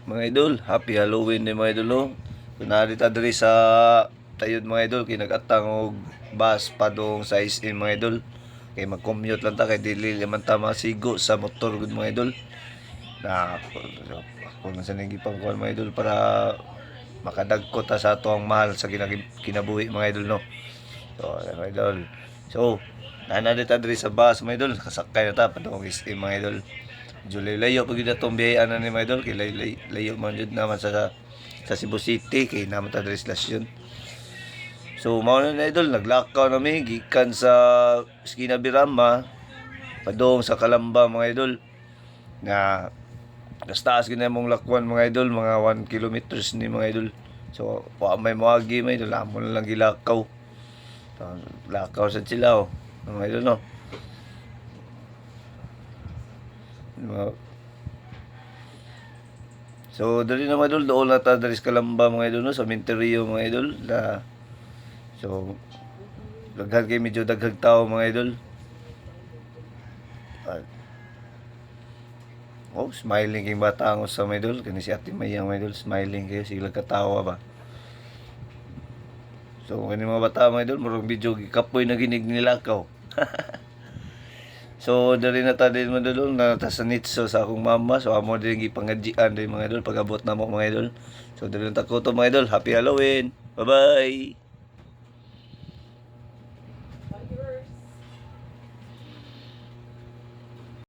mga idol, happy Halloween din mga idol no. Kunari ta diri sa tayod mga idol kay nag-atang og bus padong sa SM mga idol. Kay mag-commute lang ta kay dili man ta masigo sa motor gud mga idol. Na kung sa nang gipang kuan mga idol para makadagko ta sa ato ang mahal sa kinabuhi mga idol no. So, mga idol. So, nana dita diri sa bus mga idol, kasakay na ta padong SM mga idol. Layo pag yun itong biyayaan na ni mga idol kay layo man yun naman sa Cebu City kay naman ta diri stasyon. So mao na idol naglakaw nami gikan sa Esquina Birama padong sa Calamba mga idol na taas gina mong lakwan mga idol mga 1 kilometers ni mga idol. So wa may moagi mga idol amo na lang gilakaw. So, lakaw sa sila mga idol no. So, dali na mga idol, doon na ta dali sa Calamba mga idol, no? Sa Minterio mga idol. So, daghan kay medyo daghag tao mga idol. Smiling kay bata ang sa mga idol. Kani si Ate Maya mga idol, smiling kayo, sila katawa ba. So, kani mga bata mga idol, murong video gikapoy na ginig nilakaw. So, dali na ta din mga idol, na ta sa nitso sa akong mama. So, amo din gipangadjian din mga idol, pag-abot na mo mga idol. So, dali na ta ko to mga idol. Happy Halloween! Bye-bye!